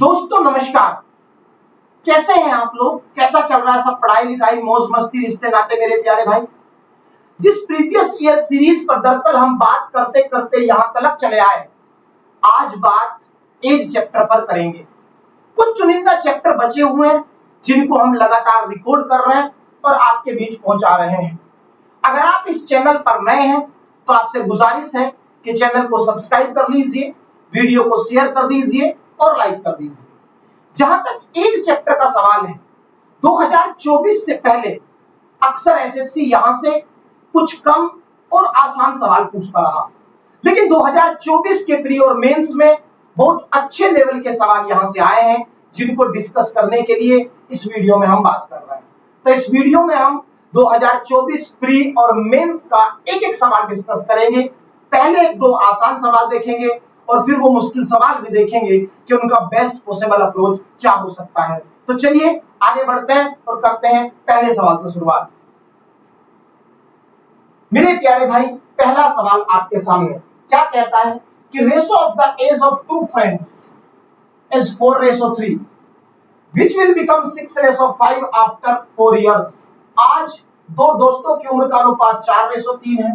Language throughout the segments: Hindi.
दोस्तों नमस्कार। कैसे हैं आप लोग? कैसा चल रहा है सब? पढ़ाई लिखाई, मौज मस्ती, रिश्ते नाते मेरे प्यारे भाई। जिस प्रीवियस ईयर सीरीज पर दरअसल हम बात करते करते यहां तक चले आए, आज बात एज चैप्टर पर करेंगे। कुछ चुनिंदा चैप्टर बचे हुए हैं जिनको हम लगातार रिकॉर्ड कर रहे हैं और आपके बीच पहुंचा रहे हैं। अगर आप इस चैनल पर नए हैं तो आपसे गुजारिश है कि चैनल को सब्सक्राइब कर लीजिए, वीडियो को शेयर कर दीजिए और लाइक कर दीजिए। जहां तक एज चैप्टर का सवाल है, 2024 से पहले अक्सर एसएससी यहां से कुछ कम और आसान सवाल पूछता रहा, लेकिन 2024 के प्री और मेंस में बहुत अच्छे लेवल के सवाल यहां से आए हैं जिनको डिस्कस करने के लिए इस वीडियो में हम बात कर रहे हैं। तो इस वीडियो में हम 2024 प्री और मेंस का एक एक सवाल डिस्कस करेंगे। पहले एक दो आसान सवाल देखेंगे और फिर वो मुश्किल सवाल भी देखेंगे कि उनका बेस्ट पॉसिबल अप्रोच क्या हो सकता है। तो चलिए आगे बढ़ते हैं और करते हैं पहले सवाल से शुरुआत। मेरे प्यारे भाई, पहला सवाल आपके सामने क्या कहता है कि ratio of the age of two friends is 4:3 which will become 6:5 after 4 years। आज दो दोस्तों की उम्र का अनुपात 4:3 है।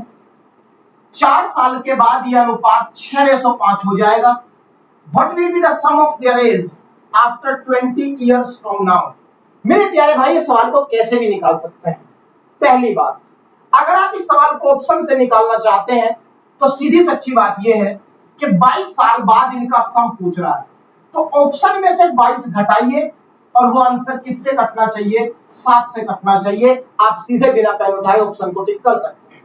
4 साल के बाद यह अनुपात 6:5 हो जाएगा। What will be the sum of their age after 20 years from now? मेरे प्यारे भाई, इस सवाल को कैसे भी निकाल सकते हैं। पहली बात, अगर आप इस सवाल को ऑप्शन से निकालना चाहते हैं तो सीधी सच्ची बात यह है कि 22 साल बाद इनका सम पूछ रहा है, तो ऑप्शन में से 22 घटाइए और वो आंसर किससे कटना चाहिए? 7 से कटना चाहिए। आप सीधे बिना पेन उठाए ऑप्शन को टिक कर सकते हैं।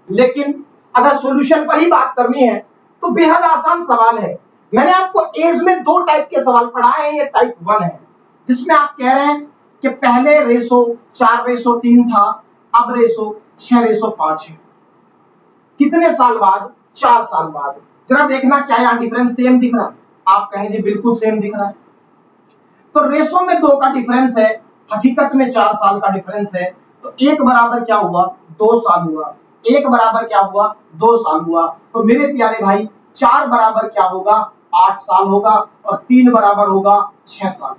लेकिन अगर सॉल्यूशन पर ही बात करनी है तो बेहद आसान सवाल है। मैंने आपको एज में दो टाइप के सवाल पढ़ाए हैं, ये टाइप 1 है जिसमें आप कह रहे हैं कि पहले रेशो 4:3 था, अब रेशो 6:5 है। कितने साल बाद? 4 साल बाद। जरा देखना क्या यहाँ डिफरेंस सेम दिख रहा है? आप कहेंगे बिल्कुल सेम दिख रहा है। तो रेशो में 2 का डिफरेंस है, हकीकत में 4 साल का डिफरेंस है। तो 1 बराबर क्या हुआ? 2 साल हुआ। 1 बराबर क्या हुआ? 2 साल हुआ। तो मेरे प्यारे भाई, 4 बराबर क्या होगा? 8 साल होगा और 3 बराबर होगा 6 साल।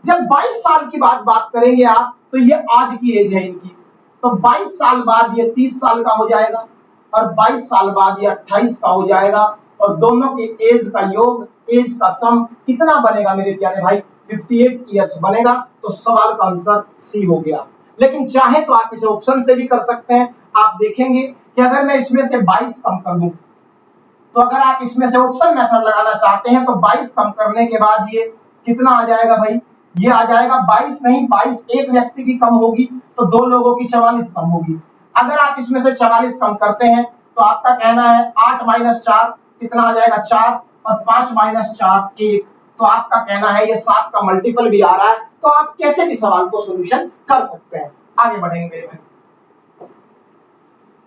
जब 22 साल की बात करेंगे आप, तो ये आज की एज है इनकी। तो 22 साल बाद ये 30 साल का हो जाएगा और 22 साल बाद ये 28 का हो जाएगा और दोनों के एज का योग, एज का सम कितना बनेगा मेरे प्यारे भाई? 58 ईयर्स बनेगा। तो सवाल का आंसर सी हो गया। लेकिन चाहे तो आप इसे ऑप्शन से भी कर सकते हैं। आप देखेंगे कि अगर मैं इसमें से 22 कम कर दूं, तो अगर आप इसमें से ऑप्शन मेथड लगाना चाहते हैं तो 22 कम करने के बाद ये कितना आ जाएगा भाई? ये आ जाएगा 22 नहीं, 22 एक व्यक्ति की कम होगी तो 2 लोगों की 44 कम होगी। अगर आप इसमें से 44 कम करते हैं तो आपका कहना है 8 - 4 कितना आ जाएगा? 4 और 5 - 4 1। तो आपका कहना है ये 7 का मल्टीपल भी आ रहा है। तो आप कैसे भी सवाल को सॉल्यूशन कर सकते हैं। आगे बढ़ेंगे मेरे भाई।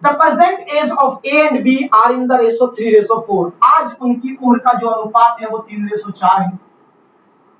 The present age of A and B are in the ratio 3:4। आज उनकी उम्र का जो अनुपात है वो 3:4 है।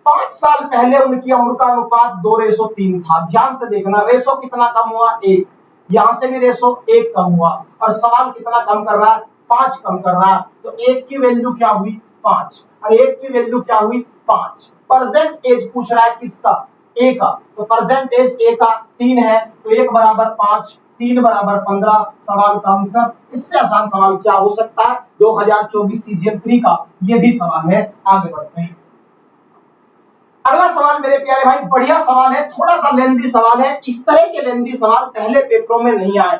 5 साल पहले उनकी उम्र का अनुपात 2:3 था। ध्यान से देखना, रेशो कितना कम हुआ? 1। यहां से भी रेशो 1 कम हुआ और सवाल कितना कम कर रहा है? 5 कम कर रहा है। तो 1 की वैल्यू क्या हुई? 5 और 1 की वैल्यू क्या हुई? 5। प्रेजेंट एज पूछ रहा है किसका? A का। तो प्रेजेंट एज A का 3 है, तो 1 बराबर 5, 3 बराबर 15। सवाल का आंसर, इससे आसान सवाल क्या हो सकता है? 2024 सीजीएल प्री का ये भी सवाल है। आगे बढ़ते हैं। अगला सवाल मेरे प्यारे भाई बढ़िया सवाल है, थोड़ा सा लेंथी सवाल है। इस तरह के लेंथी सवाल पहले पेपरों में नहीं आए।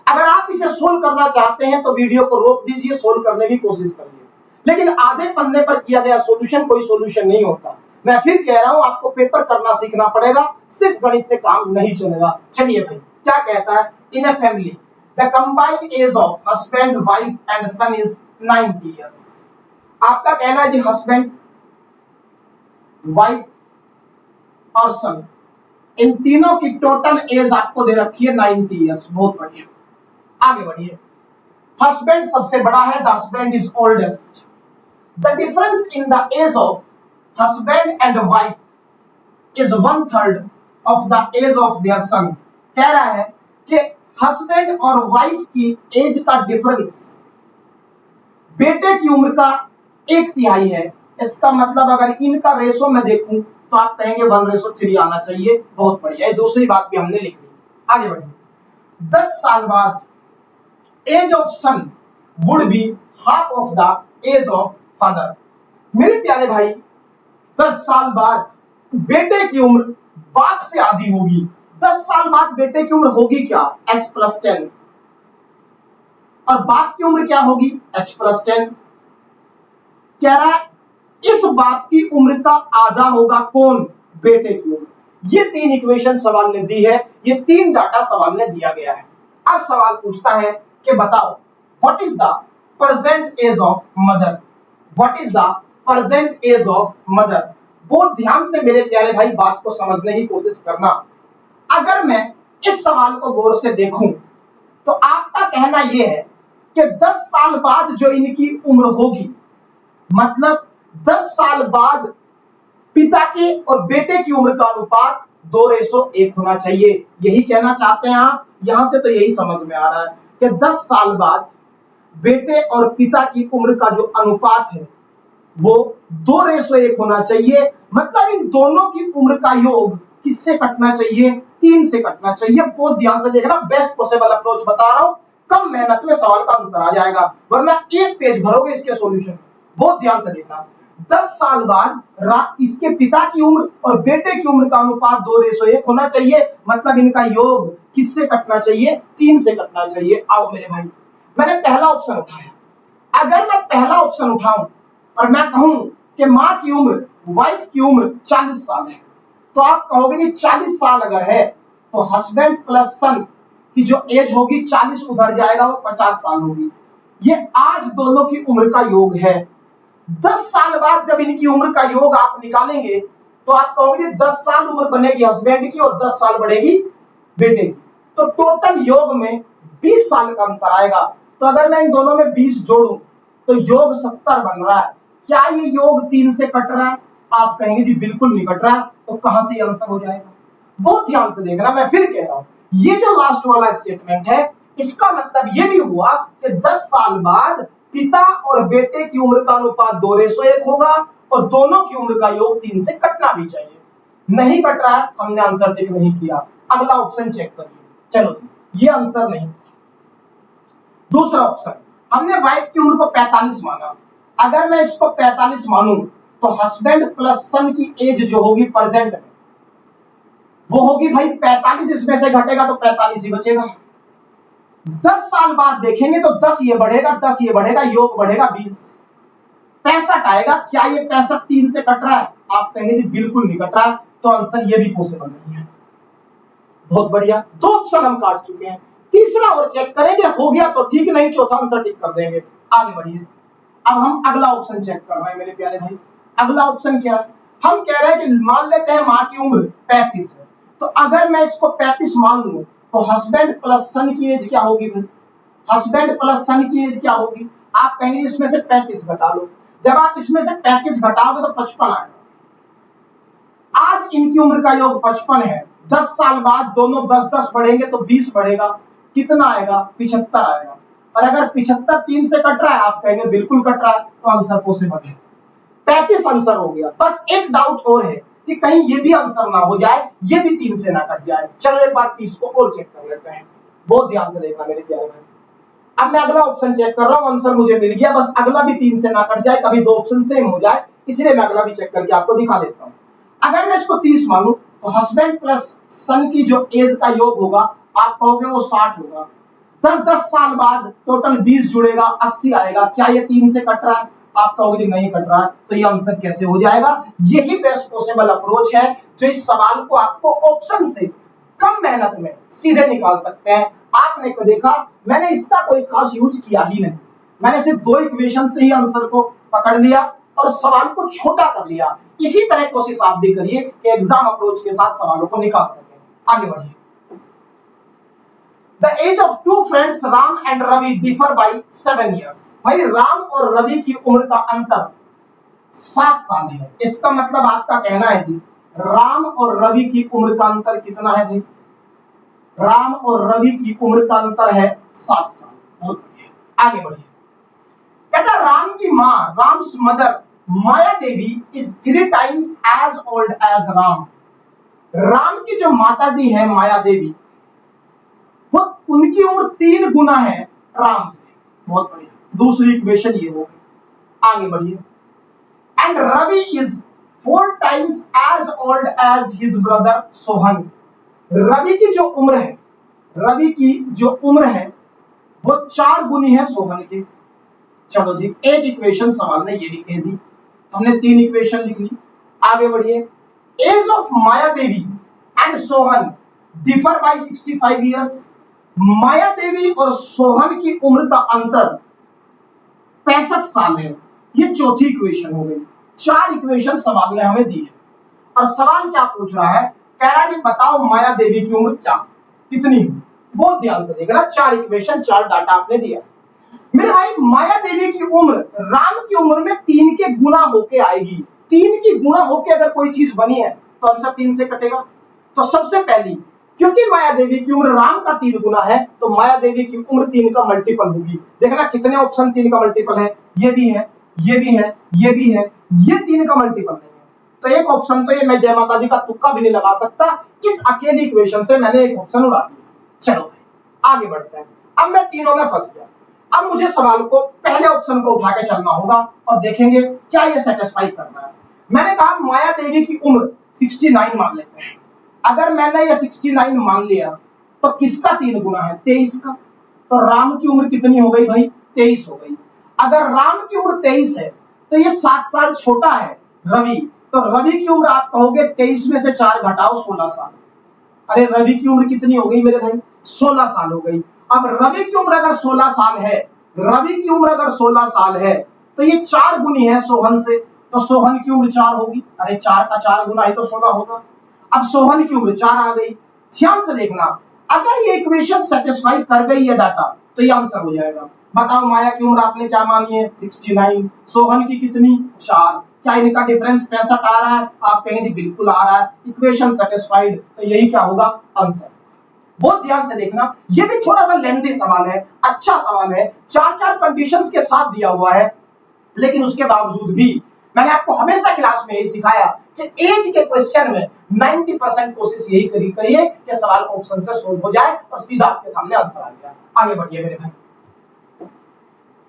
अगर आप इसे सोल्व करना चाहते हैं तो वीडियो को रोक दीजिए, सोल्व करने की कोशिश करिए। लेकिन आधे पन्ने पर किया गया सॉल्यूशन कोई सॉल्यूशन नहीं होता। मैं फिर कह रहा हूं, आपको पेपर करना सीखना पड़ेगा, सिर्फ गणित से काम नहीं चलेगा। चलिए भाई, क्या कहता है? In a family the combined age of husband, wife and son is 90 years. आपका कहना है जी हस्बैंड, वाइफ और सन, इन तीनों की टोटल एज आपको दे रखी है 90 इयर्स। बहुत बढ़िया। आगे बढ़िए। हस्बैंड सबसे बड़ा है, the husband is oldest. The difference in the age of husband and wife is 1/3 of the age of their son. कह रहा है कि हस्बैंड और वाइफ की एज का डिफरेंस बेटे की उम्र का 1/3 है। इसका मतलब अगर इनका रेशो में देखूं तो आप कहेंगे 1:3 आना चाहिए। बहुत बढ़िया, ये दूसरी बात भी हमने लिख ली। आगे बढ़िए। 10 साल बाद age of son would be half of the age of father. मेरे प्यारे भाई, 10 साल बाद बेटे की उम्र बाप से आधी होगी। 10 साल बाद बेटे की उम्र होगी क्या? S+10। और बाप की उम्र क्या होगी? H+10। कह रहा है इस बाप की उम्र का आधा होगा कौन? बेटे की उम्र। ये 3 इक्वेशन सवाल ने दी है, ये 3 डाटा सवाल ने दिया गया है। अब सवाल पूछता है कि बताओ what is the present age of mother. What is the present age of mother. बहुत ध्यान से मेरे प्यारे भाई बात को समझने की कोशिश करना। अगर मैं इस सवाल को गौर से देखूं तो आपका कहना यह है कि 10 साल बाद जो इनकी उम्र होगी, मतलब 10 साल बाद पिता के और बेटे की उम्र का अनुपात 2:1 होना चाहिए। यही कहना चाहते हैं आप? यहां से तो यही समझ में आ रहा है कि 10 साल बाद बेटे और पिता की उम्र का जो अनुपात है वो 2:1 होना चाहिए। मतलब इन दोनों की उम्र का योग किससे कटना चाहिए? 3 से कटना चाहिए। बहुत ध्यान से देखना, बेस्ट पॉसिबल अप्रोच बता रहा हूं, कम मेहनत में सवाल का आंसर आ जाएगा, वरना एक पेज भरोगे इसके सॉल्यूशन। बहुत ध्यान से देखना, 10 साल बाद इसके पिता की उम्र और बेटे की उम्र का अनुपात 2:1 होना चाहिए। मतलब इनका योग किससे कटना चाहिए? 3 से कटना चाहिए। आओ मेरे भाई, मैंने पहला ऑप्शन उठाया। अगर मैं पहला ऑप्शन उठाऊं और मैं कहूं कि मां की उम्र, वाइफ की उम्र 40 साल है, तो आप कहोगे कि 40 साल अगर है तो हस्बैंड प्लस सन की जो एज होगी 40 उधर जाएगा, वो 50 साल होगी। ये आज दोनों की उम्र का योग है। 10 साल बाद जब इनकी उम्र का योग आप निकालेंगे तो आप कहोगे 10 साल उम्र बनेगी हस्बैंड की और 10 साल बढ़ेगी बेटे की, तो टोटल योग में 20 साल का अंतर आएगा। तो अगर मैं इन दोनों में 20 जोड़ूं तो योग 70 बन रहा है। क्या ये योग 3 से कट रहा है? आप कहेंगे जी बिल्कुल नहीं कट रहा है, तो कहां से ये आंसर हो जाएगा? बहुत ध्यान से देखना, मैं फिर कह रहा हूं, ये जो लास्ट वाला स्टेटमेंट है इसका मतलब ये भी हुआ कि 10 साल बाद पिता और बेटे की उम्र का अनुपात 2:1 होगा और दोनों की उम्र का योग 3 से कटना भी चाहिए। नहीं कट रहा है, हमने आंसर टिक नहीं किया। अगला ऑप्शन चेक करिए। चलो ये आंसर नहीं। दूसरा ऑप्शन, हमने वाइफ की उम्र को 45 माना। अगर मैं इसको 45 मानूं तो हस्बैंड प्लस सन की एज जो होगी प्रेजेंट में वो होगी भाई 45, इसमें से घटेगा तो 45 ही बचेगा। 10 साल बाद देखेंगे तो 10 ये बढ़ेगा, 10 ये बढ़ेगा, योग बढ़ेगा 20, 65 आएगा। क्या ये 65 3 से कट रहा है? आप कहेंगे जी बिल्कुल नहीं कट रहा है, तो आंसर ये भी पॉसिबल नहीं है। बहुत बढ़िया, 2 ऑप्शन हम काट चुके हैं। तीसरा और चेक करेंगे, हो गया तो ठीक, नहीं चौथा आंसर टिक कर देंगे। आगे बढ़िए। अब हम अगला ऑप्शन चेक कर रहे हैं मेरे प्यारे भाई। अगला ऑप्शन क्या है? हम कह रहे हैं कि मान लेते हैं मां की उम्र 35 है, तो अगर मैं इसको 35 मान लूं तो हस्बैंड प्लस सन की एज क्या होगी भाई? हस्बैंड प्लस सन की एज क्या होगी? आप कहेंगे इसमें से 35 घटा लो। जब आप इसमें से 35 घटाओगे तो 55 आएगा। आज इनकी उम्र का योग 55 है। 10 साल बाद दोनों 10-10 बढ़ेंगे तो 20 बढ़ेगा। कितना आएगा? 75 आएगा। और अगर 75 3 से कट रहा है, आप कहेंगे बिल्कुल कट रहा है, तो आंसर पॉसिबल है। 35 आंसर हो गया। बस एक डाउट और है कि कहीं ये भी आंसर ना हो जाए, ये भी 3 से ना कट जाए। चलो एक बार 30 को और चेक कर लेते हैं। बहुत ध्यान से देखना मेरे प्यारे भाई। अब मैं अगला ऑप्शन चेक कर रहा हूं, आंसर मुझे मिल गया, बस अगला भी 3 से ना कट जाए, कभी 2 ऑप्शन सेम हो जाए, इसलिए मैं अगला भी चेक करके आपको दिखा देता हूं। अगर मैं इसको 30 मानूं तो हस्बैंड प्लस सन की जो एज का योग होगा, आप कहोगे वो 60 होगा। 10-10 साल बाद टोटल 20 जुड़ेगा, 80 आएगा। क्या ये 3 से कट रहा है? आप कहोगे नहीं कट रहा है, तो ये आंसर कैसे हो जाएगा? यही बेस्ट पॉसिबल अप्रोच है जो इस सवाल को आपको ऑप्शन से कम मेहनत में सीधे निकाल सकते हैं। आपने को देखा, मैंने इसका कोई खास यूज किया ही नहीं, मैंने सिर्फ 2 इक्वेशन से ही आंसर को पकड़ लिया और सवाल को छोटा कर लिया। इसी तरह कोशिश आप भी करिए कि एग्जाम अप्रोच के साथ सवालों को निकाल सकें। आगे बढ़िए। The age of 2 friends Ram and Ravi differ by 7 years। भाई राम और रवि की उम्र का अंतर 7 साल है। इसका मतलब आपका कहना है जी राम और रवि की उम्र का अंतर कितना है भाई? राम और रवि की उम्र का अंतर है 7 साल। बहुत बढ़िया, आगे बढ़िए। कहता राम की मां, Ram's mother Maya Devi is 3 times as old as Ram. Ram की जो माता जी है माया देवी, वो उनकी उम्र 3 गुना है राम से। बहुत बढ़िया, दूसरी इक्वेशन ये हो गई। आगे बढ़िए। And Ravi is 4 times as old as his brother Sohan. Ravi की जो उम्र है, रवि की जो उम्र है वो 4 गुनी है सोहन के। चलो जी, एक इक्वेशन सवाल ने ये भी कह दी, हमने 3 इक्वेशन लिख ली। आगे बढ़िए। Age of Maya Devi and Sohan differ by 65 years. Maya Devi और सोहन की उम्र का अंतर 65 साल है। ये चौथी इक्वेशन हो गई। 4 इक्वेशन सवाल ने हमें दी है और सवाल क्या पूछ रहा है, कह रहा है बताओ माया देवी की उम्र क्या कितनी है। बहुत ध्यान से देखना, 4 इक्वेशन 4 डाटा आपने दिया। मेरे भाई माया देवी की उम्र राम की उम्र में 3 के गुना होके आएगी। 3 की गुना होके अगर कोई चीज बनी है तो आंसर 3 से कटेगा। तो सबसे पहली, क्योंकि माया देवी की उम्र राम का 3 गुना है तो माया देवी की उम्र 3 का मल्टीपल होगी। देखना कितने ऑप्शन 3 का मल्टीपल है, ये भी है, ये भी है, ये भी है, ये 3 का मल्टीपल नहीं है। तो एक ऑप्शन तो ये मैं जय माता दी का तुक्का भी नहीं लगा सकता, इस अकेली इक्वेशन से मैंने एक ऑप्शन उड़ा दिया। चलो भाई आगे बढ़ते हैं। अब मैं तीनों में फंस गया। अब मुझे सवाल को पहले ऑप्शन को उठा के चलना होगा और देखेंगे क्या ये सेटिस्फाई करना है। मैंने कहा माया देवी की उम्र 69 मान लेते हैं। अगर मैंने ये 69 मान लिया तो किसका 3 गुना है, 23 का। तो राम की उम्र कितनी हो गई भाई, 23 हो गई। अगर राम की उम्र 23 है तो ये 7 साल छोटा है रवि। तो रवि की उम्र आप कहोगे 23 में से 4 घटाओ 16 साल। अरे रवि की उम्र कितनी हो गई मेरे भाई, 16 साल हो गई। अब रवि की उम्र अगर 16 साल है, रवि की उम्र अगर 16 साल है तो ये 4 गुनी है सोहन से। तो सोहन की उम्र 4 होगी। अरे 4 का 4 गुना ही तो 16 होगा। अब सोहन की उम्र 4 आ गई। ध्यान से देखना, अगर ये इक्वेशन सेटिस्फाई कर गई है डाटा तो ये आंसर हो जाएगा। बताओ माया की उम्र आपने क्या मानी है, 69। सोहन की कितनी, 4। क्या इनका डिफरेंस 65 आ रहा है? आप कहेंगे जी बिल्कुल आ रहा है, इक्वेशन सेटिस्फाइड। तो यही क्या होगा, आंसर। बहुत ध्यान से देखना, ये भी थोड़ा सा लेंथी सवाल है, अच्छा सवाल है, 4 कंडीशंस के साथ दिया हुआ है। लेकिन उसके बावजूद भी मैंने आपको हमेशा क्लास में यही सिखाया कि एज के क्वेश्चन में 90% कोशिश यही करिए कि सवाल ऑप्शन से सोल्व हो जाए और सीधा आपके सामने आंसर आ गया। आगे बढ़िए मेरे भाई।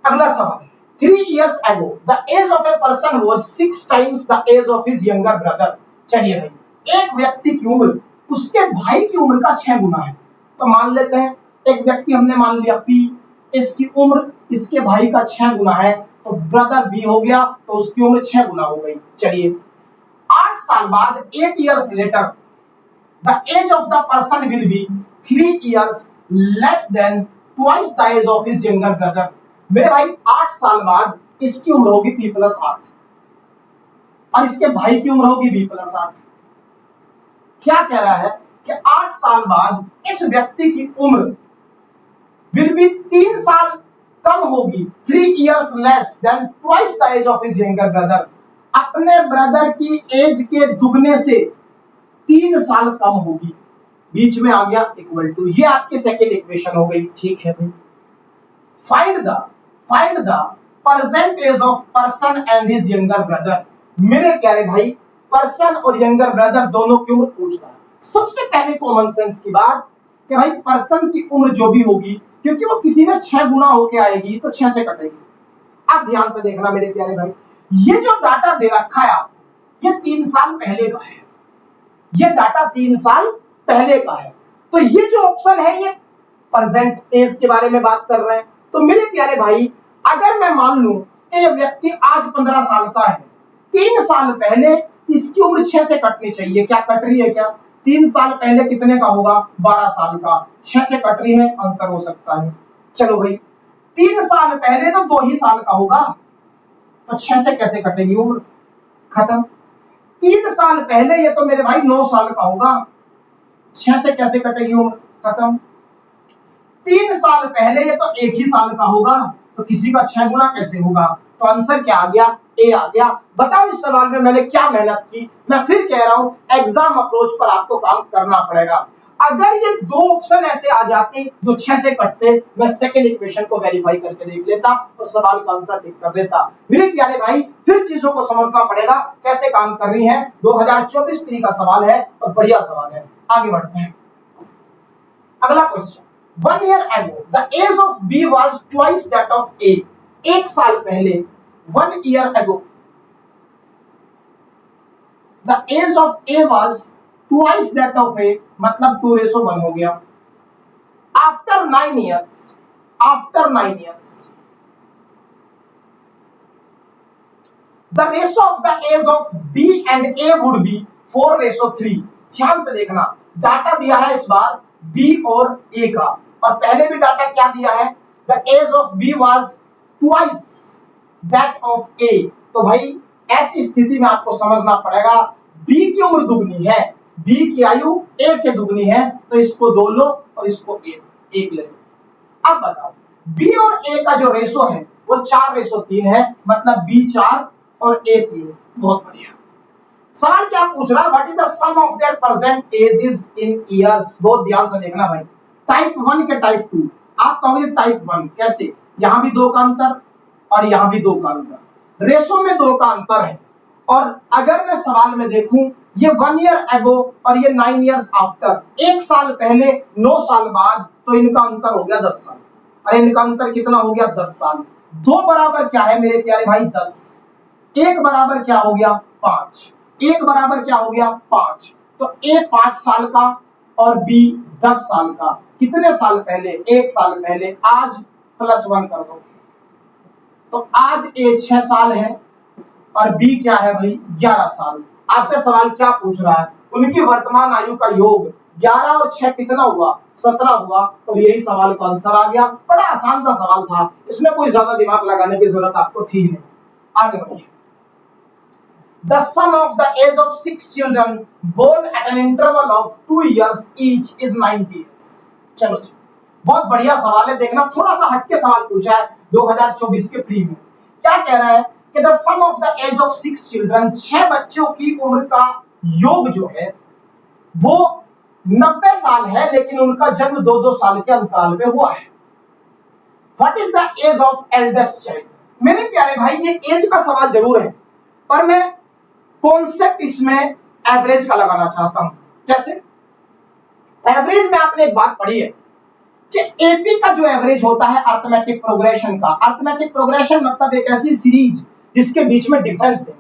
अगला सवाल, 3 years ago the age of a person was 6 times the age of his younger brother। चलिए भाई, एक व्यक्ति की उम्र उसके भाई की उम्र का 6 गुना है। तो मान लेते हैं एक व्यक्ति हमने मान लिया P, इसकी उम्र इसके भाई का 6 गुना है, तो ब्रदर B हो गया, तो उसकी उम्र 6 गुना हो गई। चलिए 8 साल बाद 8 years later the age of the person will be 3 years less than twice the age of his younger brother। मेरे भाई 8 साल बाद इसकी उम्र होगी P+8 और इसके भाई की उम्र होगी B+8। क्या कह रहा है कि 8 साल बाद इस व्यक्ति की उम्र will be 3 साल कम होगी, 3 years less than twice the age of his younger brother। अपने ब्रदर की एज के दुगने से 3 साल कम होगी। बीच में आ गया इक्वल टू, ये आपकी सेकेंड इक्वेशन हो गई। ठीक है भाई, find the present age of person and his younger brother. मेरे प्यारे भाई, पर्सन और यंगर ब्रदर दोनों की उम्र पूछ रहा है। सबसे पहले कॉमन सेंस की बात कि भाई पर्सन की उम्र जो भी होगी, क्योंकि वो किसी में 6 गुना होके आएगी तो 6 से कटेगी। आप ध्यान से देखना मेरे प्यारे भाई, ये जो डाटा दे रखा है आपको, ये 3 साल पहले का है। ये डाटा 3 साल पहले का है। तो ये जो ऑप्शन है ये प्रेजेंट एज के बारे में बात कर रहे हैं। तो मेरे प्यारे भाई, अगर मैं मान लूं कि ये व्यक्ति आज 15 साल का है, 3 साल पहले इसकी उम्र 6 से कटनी चाहिए। क्या कट रही है क्या? 3 साल पहले कितने का होगा? 12 साल का। 6 से कट रही है, आंसर हो सकता है। चलो भाई, 3 साल पहले तो 2 ही साल का होगा, तो 6 से कैसे कटेगी उम्र? खत्म। 3 साल पहले ये तो मेरे भाई 9 साल का होगा, 6 से कैसे कटेगी उम्र? खत्म। 3 साल पहले ये तो 1 ही साल का होगा, तो किसी का 6 गुना कैसे होगा? तो आंसर क्या आ गया? ए आ गया। बताओ इस सवाल में मैंने क्या मेहनत की। मैं फिर कह रहा हूं, एग्जाम अप्रोच पर आपको काम करना पड़ेगा। अगर ये दो ऑप्शन ऐसे आ जाते जो 6 से कटते, मैं सेकंड इक्वेशन को वेरीफाई करके देख लेता और सवाल का आंसर टिक कर देता। मेरे प्यारे भाई, फिर चीजों को समझना पड़ेगा कैसे काम कर रही है। 2024 प्री का सवाल है और बढ़िया सवाल है। आगे बढ़ते हैं। अगला question, 1 year ago the age of B was twice that of A। एक साल पहले 1 year ago the age of A was twice that of A, मतलब 2:1 हो गया। After 9 years the ratio of the age of B and A would be 4:3। ध्यान से देखना, डाटा दिया है इस बार B और A का, और पहले भी डाटा क्या दिया है, the age of B was twice that of A। तो भाई ऐसी स्थिति में आपको समझना पड़ेगा B की उम्र दुगनी है, B की आयु A से दुगनी है, तो इसको 2 लो और इसको 1 ले लो। अब बताओ B और A का जो रेशो है वो 4:3 है, मतलब B 4 और A 3। बहुत बढ़िया। सवाल क्या पूछ रहा है, what is the sum of their present ages in years. बहुत ध्यान से देखना भाई, टाइप 1 के टाइप 2। आप कहोगे टाइप 1 कैसे, यहां भी 2 का अंतर और यहां भी 2 का अंतर, रेशो में 2 का अंतर है। और अगर मैं सवाल में देखूं, ये 1 year ago और ये 9 years आफ्टर, 1 साल पहले 9 साल बाद, तो इनका अंतर हो गया 10 साल। अरे इनका अंतर कितना हो गया, 10 साल। 2 बराबर क्या है मेरे प्यारे भाई, 10। 1 बराबर क्या हो गया, 5। 1 बराबर क्या हो गया, 5। तो A 5 साल का और B 10 साल का। कितने साल पहले, 1 साल पहले। आज +1 कर दो, तो आज A 6 साल है और B क्या है भाई, 11 साल। आपसे सवाल क्या पूछ रहा है, उनकी वर्तमान आयु का योग 11 और 6 कितना हुआ, 17 हुआ। तो यही सवाल का आंसर आ गया। बड़ा आसान सा सवाल था, इसमें कोई ज्यादा दिमाग लगाने की जरूरत आपको थी नहीं। आगे बढ़िए। The sum of the age of 6 children born at an interval of 2 years each is 90 years। चलो जी, बहुत बढ़िया सवाल है। देखना, थोड़ा सा हटके सवाल पूछा है 2024 के प्री में। क्या कह रहा है कि the sum of the age of 6 children, 6 बच्चों की उम्र का योग जो है वो 90 साल है, लेकिन उनका जन्म 2-2 साल के अंतराल पे हुआ है। What is the age of eldest child। मेरे प्यारे भाई, ये एज का सवाल जरूर है, पर मैं कॉन्सेप्ट इसमें एवरेज का लगाना चाहता हूं। कैसे एवरेज में, आपने एक बात पढ़ी है कि एपी का जो एवरेज होता है अर्थमेटिक प्रोग्रेशन का, अर्थमेटिक प्रोग्रेशन मतलब एक ऐसी सीरीज जिसके बीच में डिफरेंस है,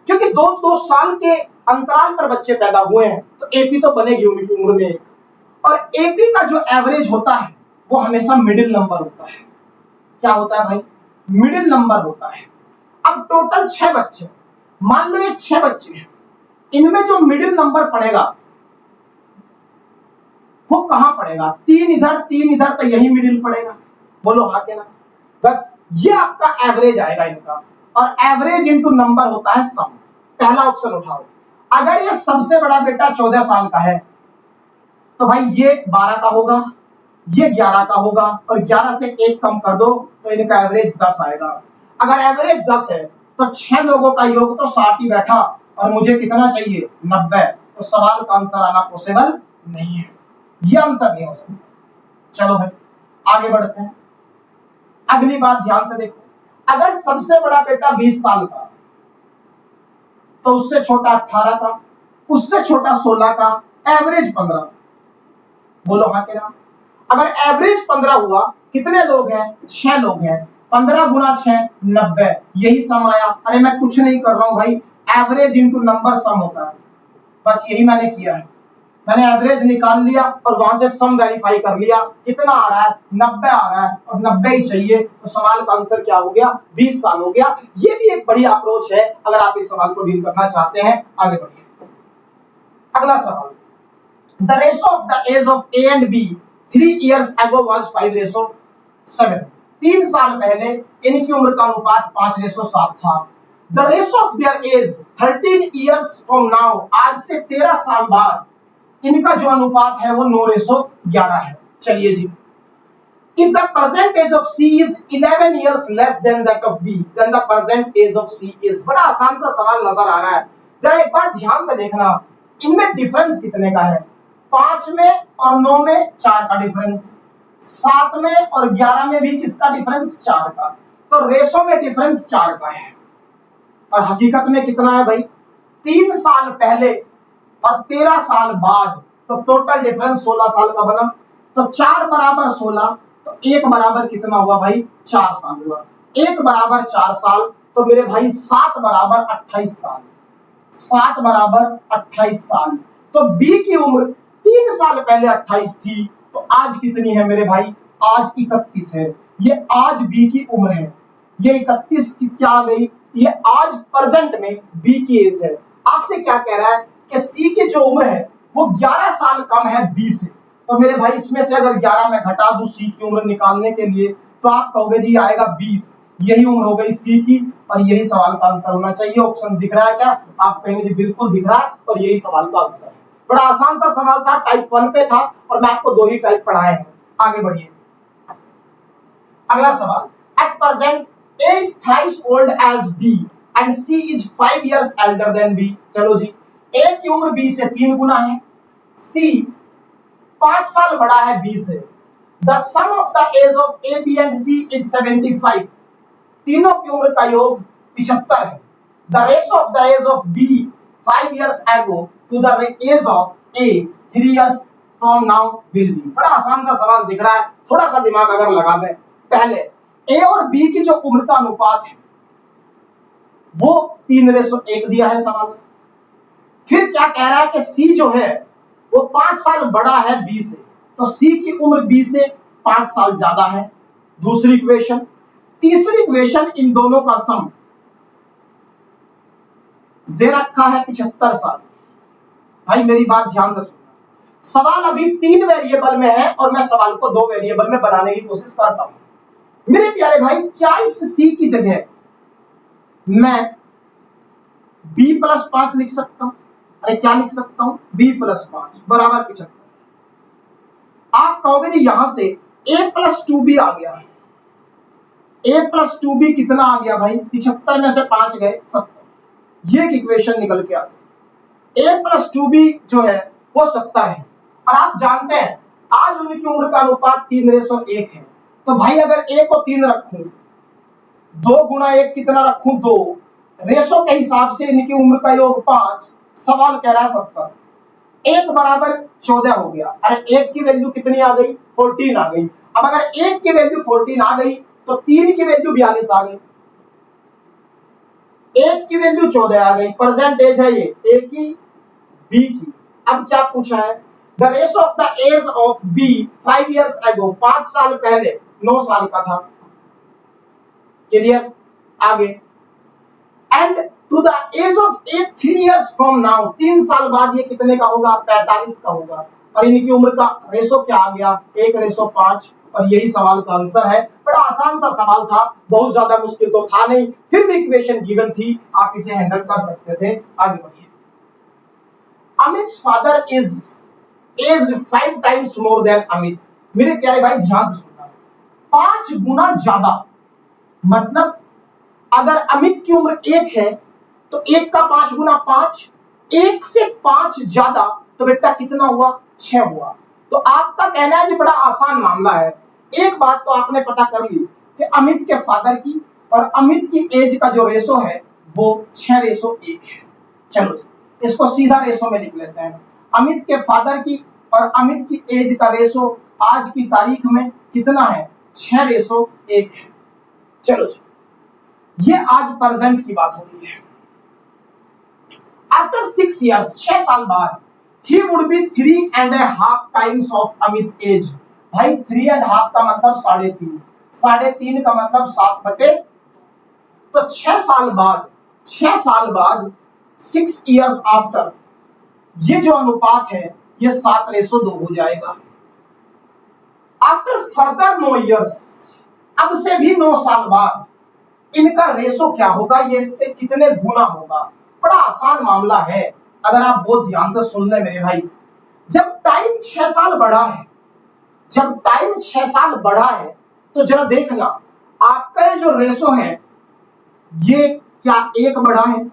क्योंकि 2-2 साल के अंतराल पर बच्चे पैदा हुए हैं, तो एपी तो बनेगी उनकी उम्र में। और एपी का जो एवरेज होता है वो हमेशा मिडिल नंबर होता है। क्या होता है भाई, मिडिल नंबर होता है। अब टोटल 6 बच्चे, मान लो ये 6 बच्चे हैं, इनमें जो मिडिल नंबर पड़ेगा वो कहां पड़ेगा, 3 इधर 3 इधर, तो यही मिडिल पड़ेगा। बोलो हाँ के ना। बस ये आपका एवरेज आएगा इनका, और एवरेज इनटू नंबर होता है सम। पहला ऑप्शन उठाओ। अगर ये सबसे बड़ा बेटा 14 साल का है, तो भाई ये 12 का होगा, ये 11 का होगा, और 11 से 1 कम कर दो तो इनका एवरेज 10 आएगा। अगर एवरेज 10 है तो 6 लोगों का योग तो 60 ही बैठा, और मुझे कितना चाहिए, 90। तो सवाल का आंसर आना पॉसिबल नहीं है, ये आंसर नहीं हो सकता। चलो भाई आगे बढ़ते हैं। अगली बात ध्यान से देखो, अगर सबसे बड़ा बेटा 20 साल का, तो उससे छोटा 18 का, उससे छोटा 16 का, एवरेज 15। बोलो हाँ के ना। अगर एवरेज 15 हुआ, कितने लोग हैं, 6 लोग हैं, 15 गुना 6 90, यही सम आया। अरे मैं कुछ नहीं कर रहा हूं भाई, एवरेज इंटू नंबर सम होता है, बस यही मैंने किया है। मैंने एवरेज निकाल लिया और वहां से सम वेरीफाई कर लिया, कितना आ रहा है, 90 आ रहा है, और 90 ही चाहिए, तो सवाल का आंसर क्या हो गया, 20 साल हो गया। ये भी एक बढ़िया अप्रोच है अगर आप इस सवाल को डील करना चाहते हैं। आगे बढ़िए। अगला सवाल, the ratio of the age of A and B 3 years ago was 5:7। 3 साल पहले इनकी उम्र का अनुपात 5:7 था। The ratio of their age 13 years from now, आज से 13 साल बाद इनका जो अनुपात है वो 9:11 है। चलिए जी, if the present age of C is 11 years less than that of B, then the present age of C is। बड़ा आसान सा सवाल नजर आ रहा है, जरा एक बात ध्यान से देखना, इनमें डिफरेंस कितने का है। 5 में और 9 में 4 का डिफरेंस, 7 में और 11 में भी किसका डिफरेंस? 4 का। तो रेशो में डिफरेंस 4 का है। और हकीकत में कितना है भाई? 3 साल पहले और 13 साल बाद, तो टोटल डिफरेंस 16 साल का बना। तो 4 बराबर 16, तो 1 बराबर कितना हुआ भाई? 4 साल हुआ। 1 बराबर 4 साल, तो मेरे भाई 7 बराबर 28 साल। 7 बराबर 28 साल। तो बी की उम्र 3 साल पहले 28 थी, तो आज कितनी है मेरे भाई? आज 31 है। ये आज बी की उम्र है। ये 31 की क्या आ गई? ये आज प्रेजेंट में बी की एज है। आपसे क्या कह रहा है कि सी की जो उम्र है वो 11 साल कम है बी से। तो मेरे भाई इसमें से अगर 11 में घटा दूं सी की उम्र निकालने के लिए, तो आप कहोगे जी आएगा 20। यही उम्र हो गई सी की, और यही सवाल का आंसर होना चाहिए। ऑप्शन दिख रहा है क्या? आप कहेंगे जी बिल्कुल दिख रहा है, और यही सवाल का आंसर है। बड़ा आसान सा सवाल था, टाइप 1 पे था, और मैं आपको 2 ही टाइप पढ़ाए हैं। आगे बढ़िए। अगला सवाल, at present A is thrice old as B and C is 5 years elder than B। चलो जी, A की उम्र B से 3 गुना है, C 5 साल बड़ा है B से। The sum of the age of A, B and C is 75। तीनों की उम्र का योग 75 है। The ratio of the age of B 5 years ago to the age of A 3 years from now will be। बड़ा आसान सा सवाल दिख रहा है, थोड़ा सा दिमाग अगर लगा दें। पहले ए और बी की जो उम्र का अनुपात है वो 3:1 दिया है सवाल। फिर क्या कह रहा है कि सी जो है वो 5 साल बड़ा है बी से, तो सी की उम्र बी से 5 साल ज्यादा है। दूसरी इक्वेशन। तीसरी इक्वेशन, इन दोनों का सम दे रखा है 75 साल। भाई मेरी बात ध्यान से सुनना, सवाल अभी 3 वेरिएबल में है और मैं सवाल को 2 वेरिएबल में बनाने की कोशिश करता हूं। मेरे प्यारे भाई, क्या इस सी की जगह मैं b+5 लिख सकता हूं? अरे क्या लिख सकता हूं? b+5 बराबर 75। आप कहोगे जी यहां से a+2b आ गया। a+2b कितना आ गया भाई? 75 में से 5 गए 70। ये एक इक्वेशन निकल के आ गई। a+2b जो है वो 70 है। और आप जानते हैं आज उनकी उम्र का अनुपात 3:1 है। तो भाई अगर a को 3 रखूं, 2 गुना 1 कितना रखूं? 2। रेशो के हिसाब से इनकी उम्र का योग 5। सवाल कह रहा है 70। 1 बराबर 14 हो गया। अरे 1 की वैल्यू कितनी आ गई? 14 आ गई। अब अगर 1 की वैल्यू 14 आ गई तो 3 की वैल्यू 42 आ गई। 1 की वैल्यू 14 आ गई। परसेंटेज है ये ए की बी की। अब क्या पूछा है? The ratio of the age of B 5 years ago, 5 साल पहले 9 साल का था। क्लियर? आगे, and to the age of A 3 years from now, 3 साल बाद ये कितने का होगा? 45 का होगा। और इनकी उम्र का रेशो क्या आ गया? 1:5। और यही सवाल का आंसर है। बड़ा आसान सा सवाल था, बहुत ज्यादा मुश्किल तो था नहीं, फिर भी इक्वेशन गिवन थी, आप इसे हैंडल कर सकते थे। आगे बढ़िए। अमित's father is aged 5 times more than Amit. मेरे प्यारे भाई ध्यान से सुनना, 5 गुना ज्यादा, मतलब अगर अमित की उम्र 1 है तो 1 का 5 गुना 5, 1 से 5 ज्यादा, तो बेटा कितना हुआ? 6 हुआ। तो आपका कहना है जी बड़ा आसान मामला है। एक बात तो आपने पता कर ली कि अमित के फादर की और अमित की एज का जो रेशो है वो 6:1 है। चलो इसको सीधा रेशो में लिख लेते हैं। अमित के फादर की और अमित की एज का रेशो आज की तारीख में कितना है? 6:1 है। चलो जी, ये आज प्रेजेंट की बात हो रही है। आफ्टर 6 years, 6 साल बाद, he would be 3.5 times of Amit age. भाई 3.5 का मतलब 3.5, 3.5 का मतलब 7/, तो 6 साल बाद, 6 साल बाद 6 years आफ्टर, ये जो अनुपात है ये 7:2 हो जाएगा। आफ्टर फर्दर 9 years, अब से भी 9 साल बाद इनका रेशो क्या होगा? ये इसके कितने गुना होगा? बड़ा आसान मामला है, अगर आप बहुत ध्यान से सुन ले मेरे भाई। जब टाइम 6 साल बढ़ा है, जब टाइम 6 साल बढ़ा है, तो जरा देखना आपका ये जो रेशो है ये क्या 1 बढ़ा है?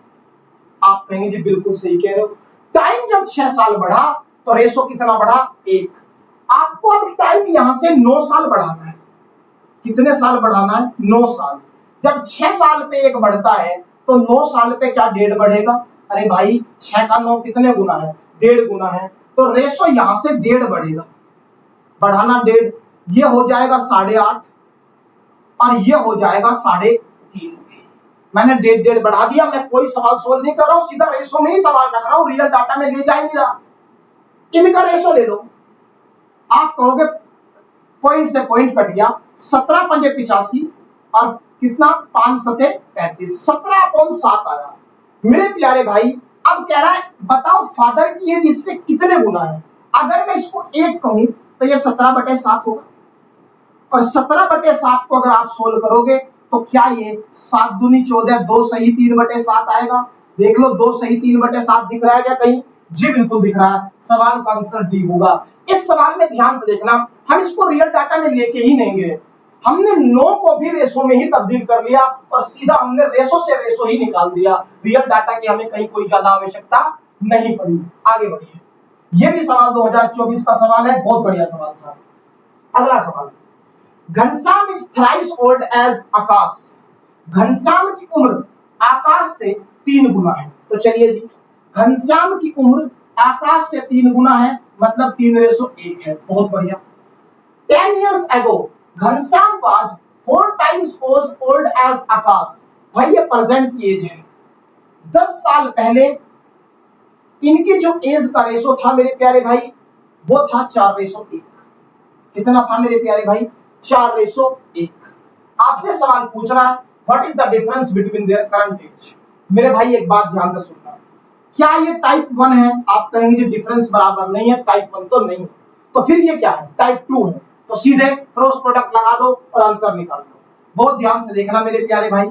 आप कहेंगे जी बिल्कुल सही कह रहे हो। टाइम जब 6 साल बढ़ा तो रेशो कितना बढ़ा 1। आपको अब टाइम यहां से 9 साल बढ़ाना है। कितने साल बढ़ाना है 9 साल। जब 6 साल पे 1 बढ़ता है तो 9 साल पे क्या 1.5 बढ़ेगा। अरे भाई 6 का 9 कितने गुना है 1.5 गुना है, तो रेशो यहां से 1.5 बढ़ेगा। बढ़ाना 1.5, ये हो जाएगा 8.5 और ये हो जाएगा 3.5। मैंने 1.5 बढ़ा दिया। मैं कोई सवाल सोल्व नहीं कर रहा हूं, सीधा रेशो में ही सवाल रख रहा हूं, रियल डाटा में ले जा ही नहीं रहा। इनका रेशो ले लो। आप कहोगे पॉइंट से पॉइंट कट गया, 17 पंजे 85 और कितना 5 सते 35, 17/7 आया। मेरे प्यारे भाई अब कह रहा है बताओ फादर की एज इससे कितने गुना है। अगर मैं इसको 1 कहूं तो ये 17/7 होगा, और 17/7 को अगर आप सोल्व करोगे तो क्या ये 7 दूनी 14, 2 सही 3/7 आएगा। देख लो 2 सही 3/7 दिख रहा है क्या कहीं। जी बिल्कुल दिख रहा है। सवाल का आंसर डी होगा। इस सवाल में ध्यान से देखना, हम इसको रियल डाटा में लेके ही नहीं गए, हमने 9 को भी रेशो में ही तब्दील कर लिया और सीधा हमने रेशो से रेशो ही निकाल दिया। रियल डाटा की हमें कहीं कोई ज्यादा आवश्यकता नहीं पड़ी। आगे बढ़िए, ये भी सवाल 2024 का सवाल है, बहुत बढ़िया सवाल था। अगला सवाल, Ghanshyam is thrice old as Akash. Ghanshyam की उम्र आकाश से 3 गुना है। तो चलिए जी, घनश्याम की उम्र आकाश से 3 गुना है, मतलब 3:1 है। बहुत बढ़िया। 10 years ago Ghanshyam was 4 times old as आकाश। भाई ये प्रेजेंट की एज है। 10 साल पहले इनकी जो एज का रेशो था मेरे प्यारे भाई, वो था 4:1। कितना था मेरे प्यारे भाई 4:1। आपसे सवाल पूछ रहा है what is the difference between their current age. मेरे भाई एक बात ध्यान से सुनना, क्या ये टाइप 1 है। आप कहेंगे जी डिफरेंस बराबर नहीं है, टाइप 1 तो नहीं है, तो फिर ये क्या है टाइप 2 है। तो सीधे क्रॉस प्रोडक्ट लगा दो और आंसर निकाल दो। बहुत ध्यान से देखना मेरे प्यारे भाई,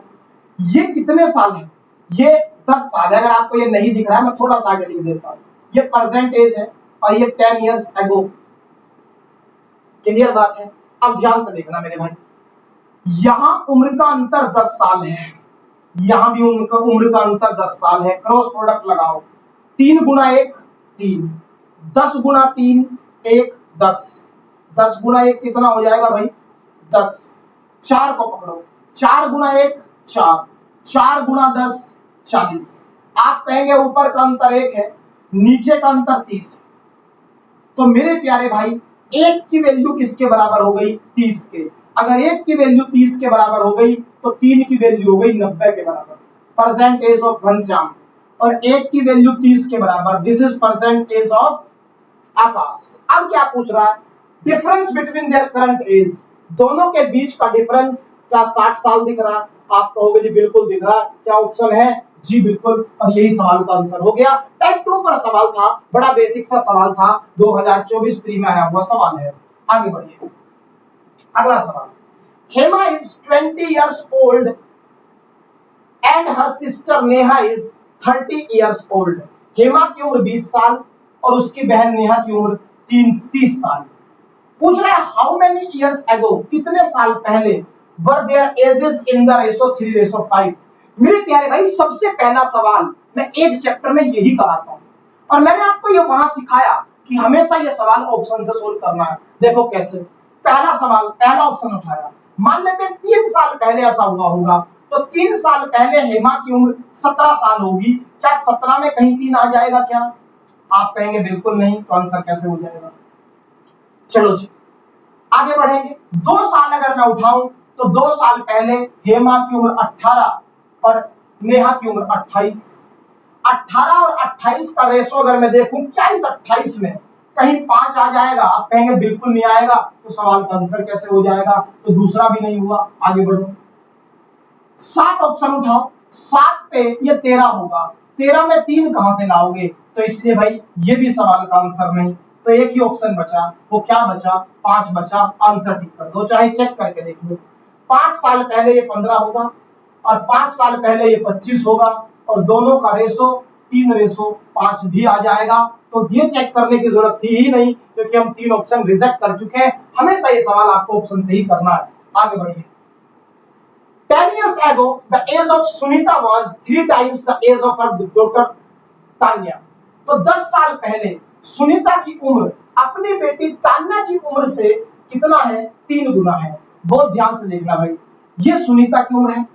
ये कितने साल है, ये 10 साल है। अगर आपको ये नहीं दिख रहा है मैं थोड़ा सा आगे लिख देता हूं, ये प्रेजेंट एज है और ये 10 years ago। क्लियर बात है। अब ध्यान से देखना मेरे भाई, यहां उम्र का अंतर 10 साल है, यहां भी उम्र का अंतर 10 साल है। क्रॉस प्रोडक्ट लगाओ, 3 गुना 1 3, 10 गुना 3 1 10, 10 गुना 1 कितना हो जाएगा भाई 10। 4 को पकड़ो, 4 गुना 1 4, 4 गुना 10 40। आप कहेंगे ऊपर का अंतर 1 है, नीचे का अंतर 30 है। तो मेरे प्यारे भाई 1 की वैल्यू किसके बराबर हो गई 30 के। अगर 1 की वैल्यू 30 के बराबर हो गई तो 3 की वैल्यू हो गई 90 के बराबर। परसेंट एज ऑफ घनश्याम, और 1 की वैल्यू 30 के बराबर, this is present age of Akash. अब क्या पूछ रहा है, difference between their current age. दोनों के बीच का डिफरेंस क्या 60 साल दिख रहा है। आप कहोगे जी बिल्कुल दिख रहा है। क्या ऑप्शन है, जी बिल्कुल, और यही सवाल का आंसर हो गया। टाइप 2 पर सवाल था, बड़ा बेसिक सा सवाल था, 2024 प्री में आया हुआ सवाल है। आगे बढ़िए, अगला सवाल, Hema is 20 years old and her sister Neha is 30 years old। Hema की उम्र 20 साल और उसकी बहन नेहा की उम्र 30 साल। पूछ रहा है हाउ मेनी इयर्स एगो, कितने साल पहले, were there edges in the ratio 3:5। मेरे प्यारे भाई सबसे पहला सवाल मैं एज चैप्टर में यही कराता हूं, और मैंने आपको ये वहां सिखाया कि हमेशा ये सवाल ऑप्शन से सोल्व करना है। देखो कैसे, पहला सवाल पहला ऑप्शन उठाया, मान लेते हैं 3 साल पहले ऐसा हुआ होगा, तो 3 साल पहले हेमा की उम्र 17 साल होगी। क्या 17 में कहीं 3 आ जाएगा क्या। आप कहेंगे बिल्कुल नहीं, तो आंसर कैसे हो जाएगा। चलो जी आगे बढ़ेंगे। 2 साल अगर मैं उठाऊं तो 2 साल पहले हेमा की उम्र 18 और नेहा की उम्र 28। 18 और 28 का रेशो अगर मैं देखूं, क्या इस 28 में कहीं 5 आ जाएगा। आप कहेंगे बिल्कुल नहीं आएगा, तो सवाल का आंसर कैसे हो जाएगा। तो दूसरा भी नहीं हुआ। आगे बढ़ो, 7 ऑप्शन उठाओ, 7 पे ये 13 होगा, 13 में 3 कहां से लाओगे, तो इसलिए भाई ये भी सवाल का आंसर नहीं। तो एक ही ऑप्शन बचा, वो क्या बचा 5 बचा। आंसर ठीक कर दो, चाहे चेक करके देख लो। 5 साल पहले ये 15 होगा और 5 साल पहले ये 25 होगा, और दोनों का रेशो 3:5 भी आ जाएगा। तो ये चेक करने की जरूरत थी ही नहीं, क्योंकि हम 3 ऑप्शन रिजेक्ट कर चुके हैं। हमेशा ये सवाल आपको ऑप्शन से ही करना है। आगे बढ़िए, 10 years ago, the age of Sunita was 3 times the age of her daughter Tanya। तो 10 साल पहले सुनीता की उम्र अपनी बेटी तान्या की उम्र से कितना है, 3 गुना है। बहुत ध्यान से देखना भाई, ये सुनीता की उम्र है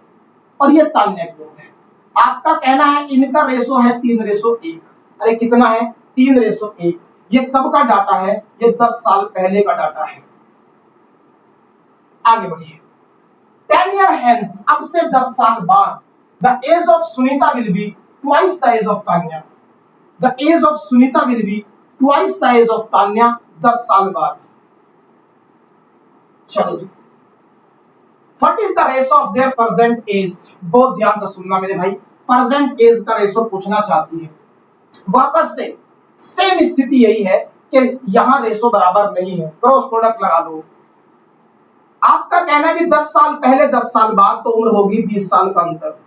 और ये तान्या की उम्र है। आपका कहना है इनका रेशो है 3:1। अरे कितना है, 3:1। ये कब का डाटा है, ये 10 साल पहले का डाटा है। आगे बढ़िए, 10 year hence, अब से 10 साल बाद, the age of Sunita will be twice the age of Tanya. The age of Sunita will be twice the age of Tanya, 10 साल बाद। चलो जी, What is the ratio of their present age? बहुत ध्यान से सुनना मेरे भाई, present age का रेशो पूछना चाहती है। वापस से सेम स्थिति यही है कि यहां रेशो बराबर नहीं है, क्रॉस प्रोडक्ट लगा दो। आपका कहना है कि 10 साल पहले 10 साल बाद, तो उम्र होगी 20 साल का अंतर।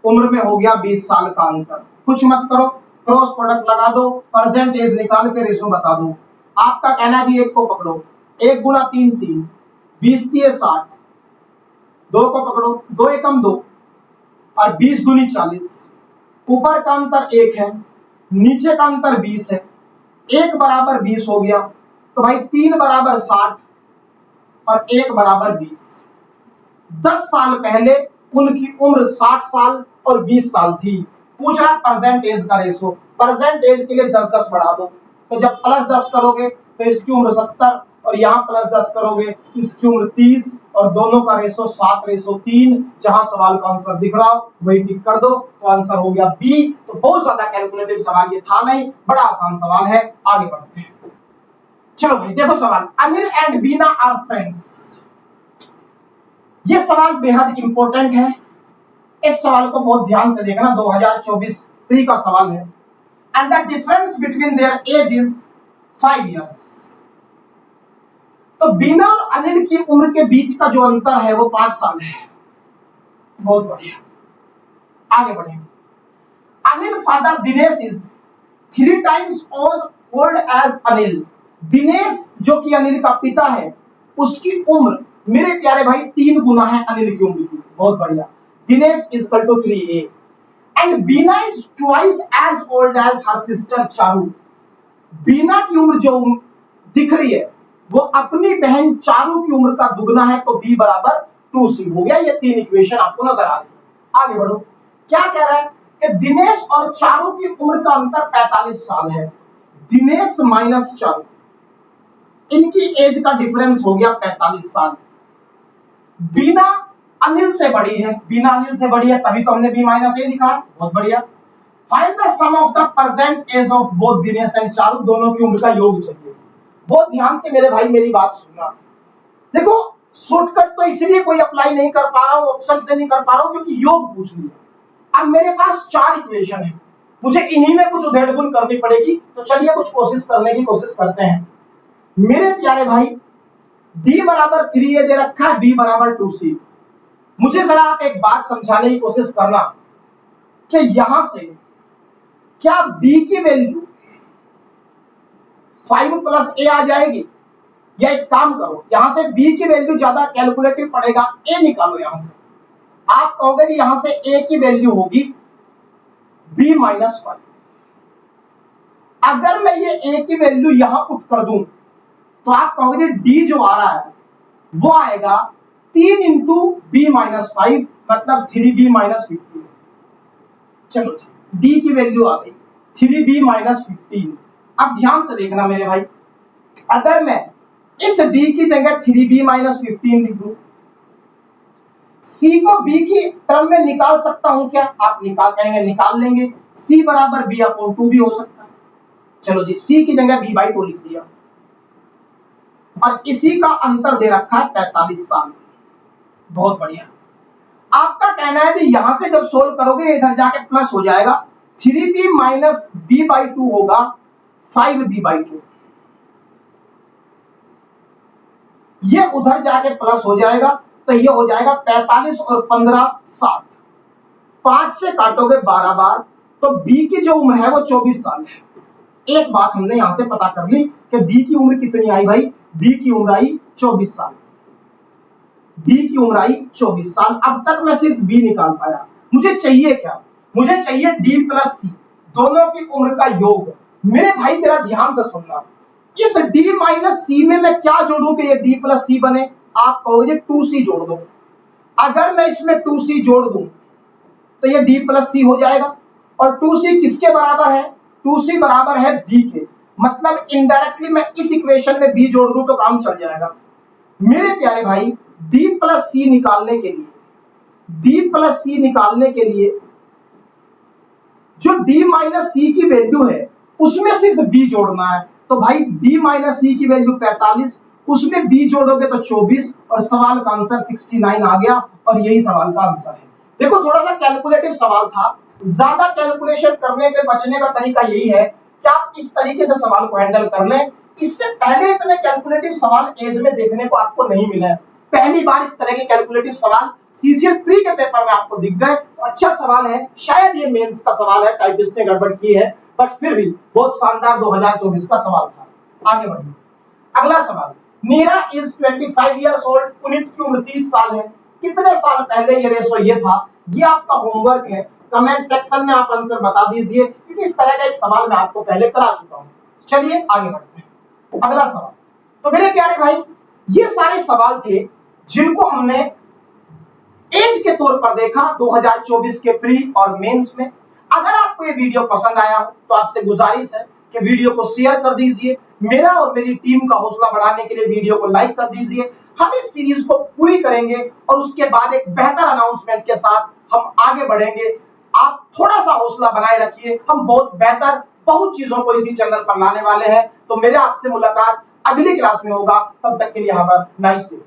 उम्र में हो गया 20 साल का अंतर। कुछ मत करो, क्रॉस प्रोडक्ट लगा दो, प्रेजेंट एज निकाल के रेशो बता दो। आपका कहना है जी एक को पकड़ो, 1 गुना 3 3, 20 3 60, 2 को पकड़ो, 2 एकम 2 और 20 दूनी 40। ऊपर का अंतर 1 है, नीचे का अंतर 20 है। 1 बराबर 20 हो गया, तो भाई 3 बराबर 60 और 1 बराबर 20। 10 साल पहले उनकी उम्र 60 साल और 20 साल थी। पूछ रहा प्रेजेंट एज का रेशो, प्रेजेंट एज के लिए 10-10 बढ़ा दो, तो जब +10 करोगे तो इसकी उम्र 70 और यहाँ +10 करोगे इसकी उम्र 30 और दोनों का रेशो 7:3। जहां सवाल का आंसर दिख रहा हो वही टिक कर दो, तो आंसर हो गया बी। तो बहुत ज्यादा कैलकुलेटिव सवाल ये था नहीं, बड़ा आसान सवाल है। आगे बढ़ते हैं, चलो भाई देखो सवाल, Anil and Bina are friends. ये सवाल बेहद इंपॉर्टेंट है, इस सवाल को बहुत ध्यान से देखना, 2024 प्री का सवाल है। And the difference between their age is 5 years। तो बीना और अनिल की उम्र के बीच का जो अंतर है वो 5 साल है। बहुत बढ़िया, आगे बढ़े। Anil father Dinesh is 3 times old age Anil. Dinesh जो कि अनिल का पिता है, उसकी उम्र मेरे प्यारे भाई 3 गुना है अनिल की उम्र की। बहुत बढ़िया, Dinesh is equal to 3a and Bina is twice as old as her sister Charu. Bina की उम्र जो दिख रही है वो अपनी बहन चारू की उम्र का दुगना है, तो b बराबर 2c हो गया। ये 3 इक्वेशन आपको नजर आ रही है। आगे बढ़ो, क्या कह रहा है कि दिनेश और चारू की उम्र का अंतर 45 साल है। दिनेश माइनस चारू, इनकी एज का डिफरेंस हो गया 45 साल। बीना अनिल से बड़ी है, बीना अनिल से बड़ी है, तभी तो हमने b माइनस ए लिखा। बहुत बढ़िया। Find the sum of the present age of both Dinesh and Charu. दोनों की उम्र का योग चाहिए। बहुत ध्यान से मेरे भाई मेरी बात सुनना। देखो शॉर्टकट तो इसलिए कोई अप्लाई नहीं कर पा रहा हूं, ऑप्शन से नहीं कर पा रहा हूं, क्योंकि योग पूछ लिया। अब मेरे पास 4 इक्वेशन है, मुझे इन्हीं में कुछ उधेड़-बुन करनी पड़ेगी। तो चलिए कुछ कोशिश करने की कोशिश करते हैं। मेरे प्यारे भाई d बराबर 3a दे रखा है, b बराबर 2c। मुझे जरा आप एक बात समझाने की कोशिश करना कि यहां से क्या b की वैल्यू 5 + a आ जाएगी, या एक काम करो यहां से b की वैल्यू ज्यादा कैलकुलेटिव पड़ेगा, a निकालो यहां से। आप कहोगे कि यहां से a की वैल्यू होगी b - 5। अगर मैं ये a की वैल्यू यहां पुट कर दूं तो आप कहोगे d जो आ रहा है वो आएगा 3 × b - 5, मतलब 3b - 15। चलो d की वैल्यू आ गई 3b - 15। अब ध्यान से देखना मेरे भाई, अगर मैं इस d की जगह 3b - 15 लिख दूं, c को b की टर्म में निकाल सकता हूं क्या? आप कहेंगे निकाल लेंगे। c बराबर b/2 भी हो सकता है। चलो जी, c की जगह b/2 लिख दिया और इसी का अंतर दे रखा है 45 साल। बहुत बढ़िया। आपका कहना है कि यहां से जब सोल्व करोगे इधर जाके प्लस हो जाएगा, 3b - b/2 होगा 5b/2। ये उधर जाके प्लस हो जाएगा, तो ये हो जाएगा 45 और 15 60। 5 से काटोगे 12 बार, तो b की जो उम्र है वो 24 साल है। एक बात हमने यहां से पता कर ली कि b की उम्र कितनी आई भाई, b की उम्र आई 24 साल। b की उम्र आई 24 साल। अब तक मैं सिर्फ b निकाल पाया। मुझे चाहिए क्या? मुझे चाहिए d + c, दोनों की उम्र का योग। मेरे भाई तेरा ध्यान से सुनना, इस d माइनस सी में मैं क्या जोड़ूं कि ये d प्लस सी बने? आप कहोगे 2c जोड़ दो। अगर मैं इसमें 2c जोड़ दूं तो ये d प्लस सी हो जाएगा, और 2c किसके बराबर है? 2c बराबर है b के, मतलब इनडायरेक्टली मैं इस इक्वेशन में b जोड़ दूं तो काम चल जाएगा। मेरे प्यारे भाई d प्लस सी निकालने के लिए, d प्लस सी निकालने के लिए जो d माइनस सी की वैल्यू है उसमें सिर्फ b जोड़ना है। तो भाई d माइनस सी की वैल्यू 45, उसमें b जोड़ोगे तो 24, और सवाल का आंसर 69 आ गया, और यही सवाल का आंसर है। देखो थोड़ा सा कैलकुलेटिव सवाल था, ज्यादा कैलकुलेशन करने के बचने का तरीका यही है कि आप इस तरीके से सवाल को हैंडल कर लें। इससे पहले इतने कैलकुलेटिव सवाल एज में देखने को आपको नहीं मिले, पहली बार इस तरह के कैलकुलेटिव सवाल सीजीएल प्री के पेपर में आपको दिख गए। तो अच्छा सवाल है, शायद ये मेंस का सवाल है, टाइपिस्ट ने गड़बड़ की है, बट फिर भी बहुत शानदार 2024 का सवाल था। आगे बढ़िए, अगला सवाल, नीरा इज 25 इयर्स ओल्ड, पुनीत की उम्र 30 साल है, कितने साल पहले ये रेशो ये था? ये आपका होमवर्क है, कमेंट सेक्शन में आप आंसर बता दीजिए, क्योंकि इस तरह का एक सवाल मैं आपको पहले करा चुका हूं। चलिए आगे बढ़ते हैं, अगला सवाल। तो मेरे प्यारे भाई ये सारे सवाल थे जिनको हमने एज के तौर पर देखा 2024 के प्री और मेंस में। अगर आपको ये वीडियो पसंद आया हो तो आपसे गुजारिश है कि वीडियो को शेयर कर दीजिए, मेरा और मेरी टीम का हौसला बढ़ाने के लिए वीडियो को लाइक कर दीजिए। हम इस सीरीज को पूरी करेंगे और उसके बाद एक बेहतर अनाउंसमेंट के साथ हम आगे बढ़ेंगे। आप थोड़ा सा हौसला बनाए रखिए, हम बहुत बेहतर बहुत चीजों को इसी चैनल पर लाने वाले हैं। तो मेरे आपसे मुलाकात अगली क्लास में होगा, तब तक के लिए हैव अ नाइस डे।